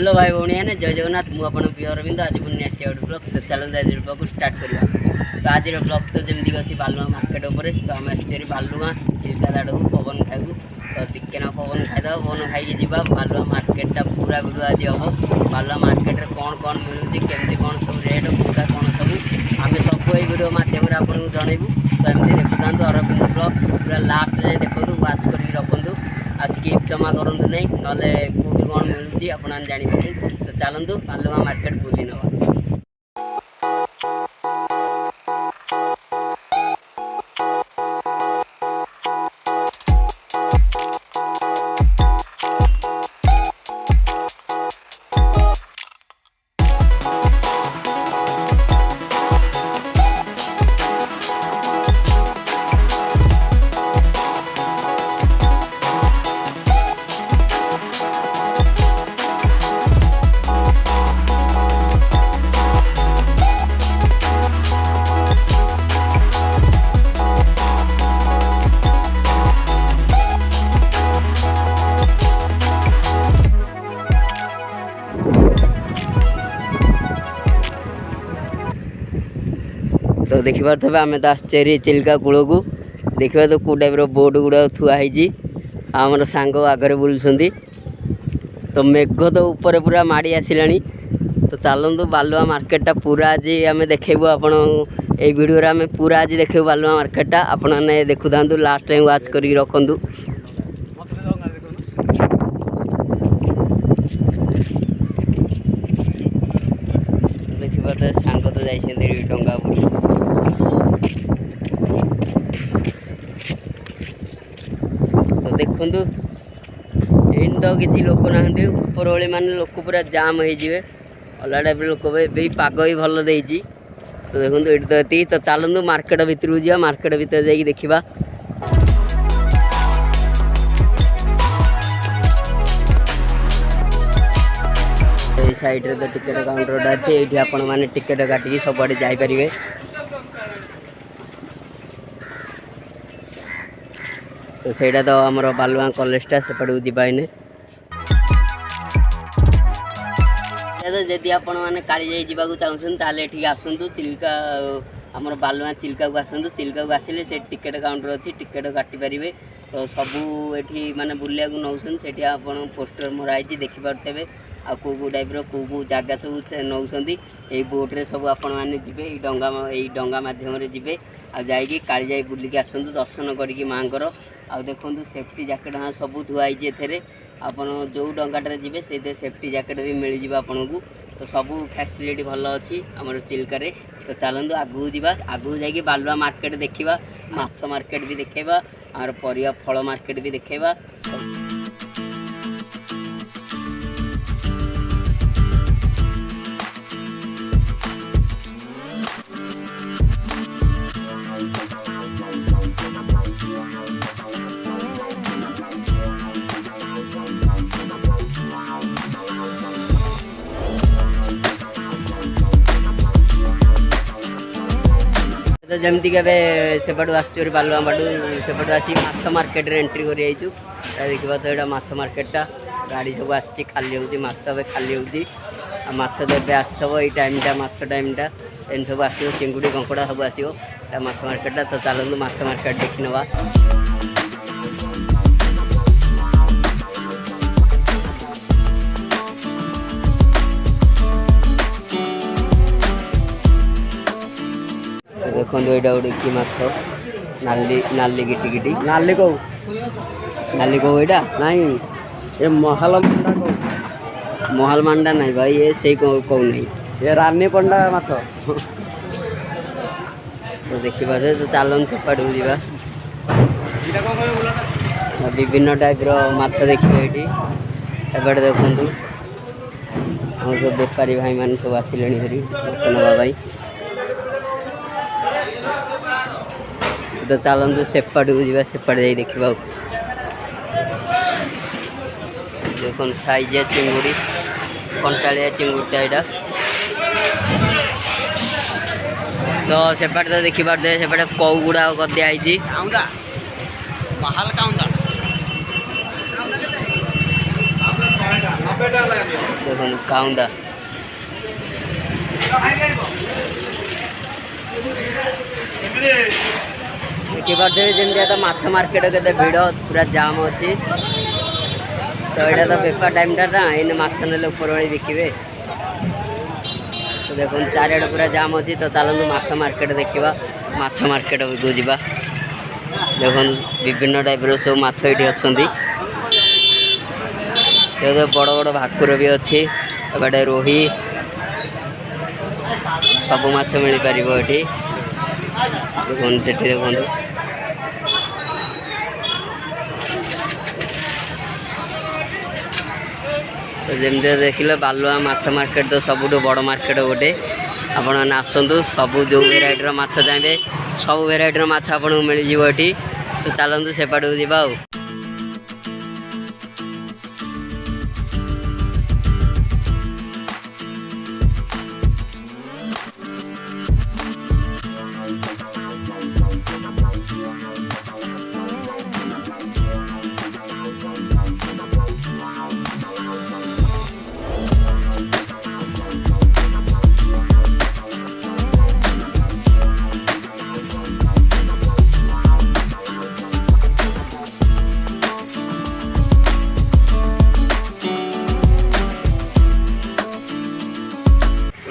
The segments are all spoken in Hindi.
हेलो भाई भौणी है जय जगन्नाथ मुझे प्रिय अरविंद आज पुणी आसी ब्लॉग तो चलते आज ब्लॉग स्टार्ट करवा तो आज ब्लॉग तो जमीक अच्छी बालुआ मार्केट उपर तो आम आसरी बालुआ चिल्का दाड़ को पवन खाइबू तो टिके ना पवन खाईद पवन खाई जावा बालुआ मार्केटा पूरा भिड आज हम बालुआ मार्केट कौन कौन मिलूँ केमती कौन सब रेट पूरा कौन सब आम सब ये भिड मध्यम आपको जनइबू तो एमती देखुता अरविंद ब्लॉग पूरा लास्ट जाए देखो वाच कर रखु आ स्किप जमा करूँ नहीं ना कौटी कौन मिलूँ आप जापर तो चलतु बालुआ मार्केट बुली नवा। तो देखिए थे आम तो आश्चर्य चिल्का कूल को देखा तो कौ टाइप बोट गुड़ा थुआई आमर सांग आगे बुलूँ तो मेघ तो ऊपर पूरा माड़ी आसला तो चलतु बालुआ मार्केटा पूरा आज आम देखू आप भिडियो आम पूरा आज देखू बालुआ मार्केटा आपने देखु था लास्ट टाइम वाच कर रखु देखिए सांग तो जाइए डंगा बुड़ी तो देखु ये तो किसी लोक ना ऊपर ओली मान लोक पूरा जाम हो अलग टाइप लोक भी पाग भी भल दे तो देखो ये तो ये तो चलतु मार्केट भितर जा मार्केट भितर जाकि देखा साइड रे तो टिकेट काउंटर अच्छे ये आपण मैंने टिकेट काटिकी सबुआड़े जापरेंगे तो सहीटा तो आमर बालुआ कॉलेजटा सेपटू जाने तो जदि आपण मैंने काली जावाक चाहूँ ये आसतु चिल्का आमर बालुआ चिल्का को आसतु चिल्का को आसिले से टिकेट काउंटर अच्छी टिकेट काटी पारे तो सबू ये माने बुलिया नौसन से पोस्टर मराई देखिपे आ कौ टाइप कौ जगह सब नौकरी यही बोट्रे सब आपण मैंने जी डंगा मध्यम जी आई काली बुलिकी आसतु दर्शन करी माँ आ देखो सेफ्टी जैकेट हाँ सब थुआई एथे आप जो डंगाटे जी से सेफ्टी जैकेट भी मिल जाए आपन को तो सब फैसिलिटी भल अच्छी आम चिल्कार तो चलतु आगू जा आगू जा बालुआ मार्केट देखा माछ मार्केट भी देखा आम परिया फल मार्केट भी देखा तो जमती के सेपटू आसर बालुआ बाटू सेपटू आसी माछ मार्केट रे एंट्री कर देखा तो यहाँ माछ मार्केटा गाड़ी सब आसी खाली हो खाली होछ तो आसव ये टाइमटा माछ टाइमटा एन सब आसो चिंगुड़ी कंकड़ा सब आसो माछ मार्केटा तो चलतु माछ मार्केट देखी नवा। देखो यहाँ गोटे कि माछ नाली नाली गिटी गिटी नाली कौ यहाँ नहीं ये महल मंडा कौ महल मांडा नहीं भाई ये सही कौ नहीं ये रानी पंडा माछ तो देखा तो चलन सेपटू जा विभिन्न टाइप माछ देखिए ये एपटे देखु हम सब बेपारी भाई मैंने सब आसिले नवा भाई तो चलतु सेपटू जा सेपट जा देखा देखो साइजिया चिंगुड़ी कंटालिया चिंगुड़टा यहाँ तो सेपटे तो देखिपे सेपटे कौ गुड़ा कर दिखाई महल काउंटर देखो काउंडा देखिए जमी तो माछ मार्केट के भिड़ पूरा जाम अच्छी तो यहाँ तो बेपार टाइमटा ना ये माछ ने ऊपर भाई बिके तो देखो चारिड़े पूरा जाम अच्छी तो चलते माछ मार्केट देखा माछ मार्केट को जावा देखो विभिन्न टाइप सब माछ ये अच्छा बड़ बड़ भाकुर भी अच्छी एपटे रोही सब माछ मिल पार ये देखो से देखो तो जमी देखिले बालुआ माछ मार्केट तो सबुठ बड़ मार्केट गोटे आपण आसतु सब जो भेराइटर माछ चाहिए सब भेराइटर माछ आपको मिल जाए तो चलतु सेपट को जावा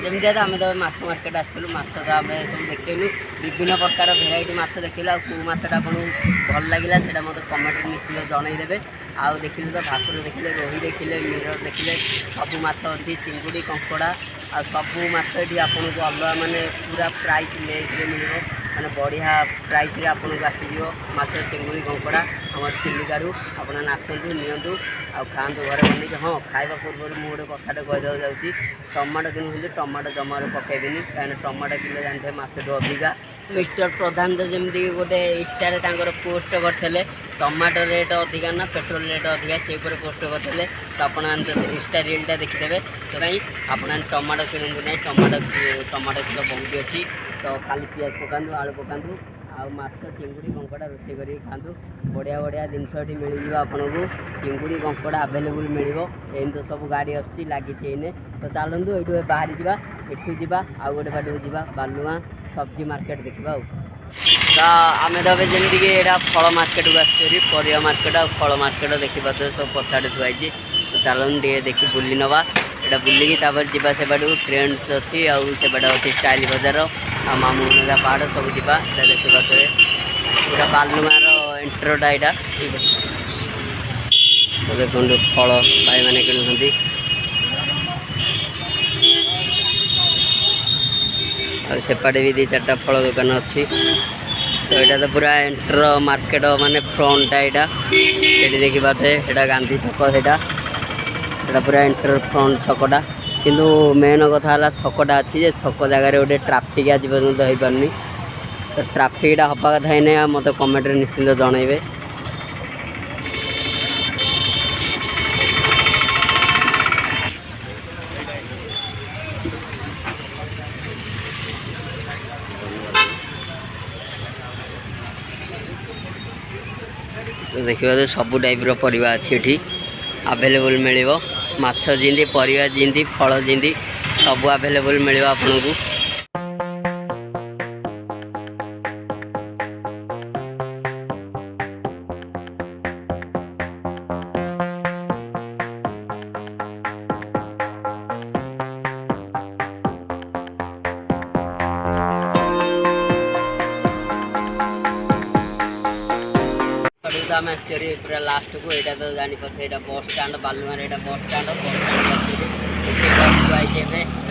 जमी आम तो माछ मार्केट आसलु माछ तो आम सब देखलु विभिन्न प्रकार भेराइटी माछ देखलु आउ माछटा आपको भल लगे से मतलब कमेंट निश्चित जनईदेवे आउ देखिले तो भाकुर देखिले रोही देखिले मिरर देखिले सब माछ अच्छी चिंगुड़ी कंकड़ा आ सब माछ ये आपको अलग माने पूरा प्राइस लेस मिल माने बढ़िया प्राइस आपको आसीज माछ चिंगुड़ी कंकड़ा आम चिलिकारु आप आसतु नियंतु आ खातु घरे बन हाँ खाଇବା पूर्व मुझे गोटे कथाटे कहीदेव जाऊँगी टमाटो किनुଛନ୍ତି टमाटो जमार पकेबी कहीं टमाटो किलो जानते माछटू अधिका मिस्टर प्रधान तो जमी गोटे इंस्टार पोस्ट करते टमाटो रेट अधिका ना पेट्रोल रेट अधिका से पोस्ट करते तो आप इंस्टा रीलटा देखिदेवे तो कहीं आप टमाटो किणु ना टमाटो किलो बहुत अच्छी तो खाली पियाज पकातु आलू पकातु आ माछ चिंगुड़ी कंकड़ा रोषे कर खातु बढ़िया बढ़िया जिनस ये मिल आपको चिंगुड़ी कंकड़ा आभेलेबुल मिल तो सब गाड़ी आसती लगी तो चलतु ये बाहरी जा एठू जा आउ गोटे बाट जा बालुआ सब्जी मार्केट देखा तो आम तो जमीक यहाँ फल मार्केट को आसवा मार्केट आ फल मार्केट देखा तो सब पछाड़े थुआई तो चलतु टे देखी बुली नवा यहाँ बुलिकी जावा से बाटू ट्रेंड्स अच्छी आउ से बाट अच्छी स्टाइल बजार आ मामू पहाड़ सब जा देखा पूरा बालुआर एंट्रोटा यहाँ तो देखो फल भाई मैंने किणुंट सेपटे भी दी चार्टा फल दुकान अच्छी तो यहाँ तो पूरा एंटर मार्केट माने फ्रंटा यहाँ ये देखा यहाँ गांधी छक से पूरा एंटर फ्रंट छकटा किंतु मेन कथा है छकटा अच्छी छक जगार गोटे ट्राफिक आज पर्यटन हो पारनी तो ट्राफिकटा हवा कथा ही नहीं मत कमेंट निश्चिंत जनइबे तो देखिए सबू टाइप परिवा अच्छी ये आभेलेबल मिल माछ जिंदी परिवा जिंदी फल जिंदी सब आभेलेबल मिल आपन को आम आश्चर्य पूरा लास्ट को यहाँ तो जापारे यहाँ बस स्टाण बालुआर यहाँ बस स्टाण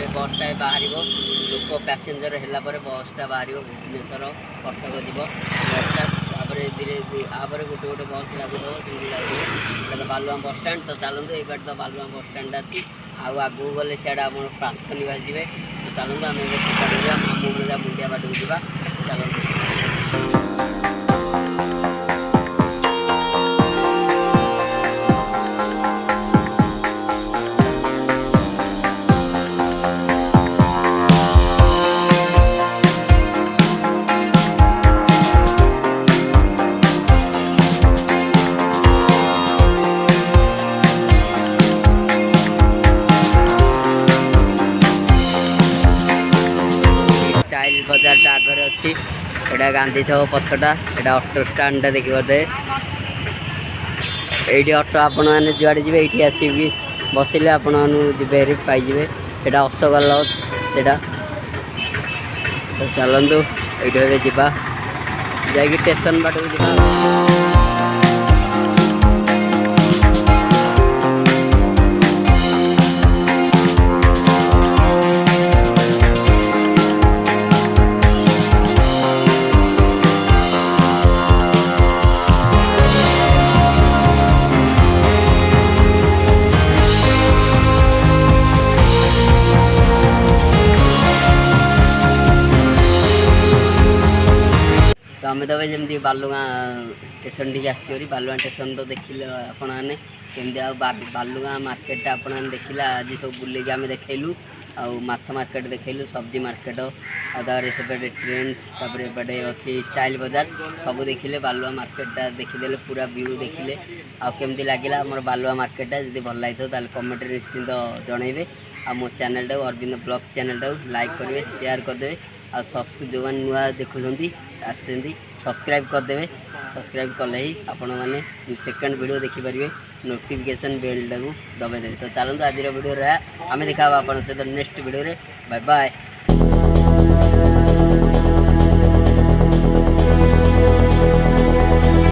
बसटा बाहर लोक पैसेंजर है बसटा बाहर भुवनेश्वर कटक जी बसटा धीरे गोटे गोटे बस लगुद से बालुआ बस स्टाण तो चलते ये तो बालुआ बस स्टाण अच्छी आगू गले सियाड़े आम प्रार्थ निवास जी तो चलते आम मामू मुंडिया बाट को जा चलते स्टाइल बजारटा आगे अच्छी एटा गांधी छक पछटा एटा ऑटो स्टैंड देखि बोधे एटी ऑटो आपण मैंने जुआड़े जी ये आसिक बसिले आपण जी पाइबे एटा अशोका लॉज सेटा तो चलतु ये जा स्टेशन बाट जा तो आम तो जमी बालुगाँ स्टेशन टी आसरी बालुगाँ स्टेशन तो देखिले आपण मैंने केमती बालुगाँ मार्केट आपण मैंने देखिला आज सब बुले आम देखलु आछ मार्केट देखलु सब्जी मार्केट आदारे सेपटे ट्रेंड्स तापर एपटे अच्छी स्टाइल बाजार सब देखिले बालुआ मार्केटा देखीदे पूरा व्यू देखिले आमती लगे आम बालुआ मार्केटा जब भल लगे कमेंट निश्चिंत जनइबे आ मो channel Arvind blog channel like करेंगे शेयर करदे आ जो मैंने नुआ देखुं आसती सब्सक्राइब करदे सब्सक्राइब कले ही आपण मैंने सेकेंड वीडियो देखिपारे नोटिफिकेशन बेल टाक दबाई तो चलते आज वीडियो आम देखा आप सहित नेक्स्ट वीडियो बाय बाय।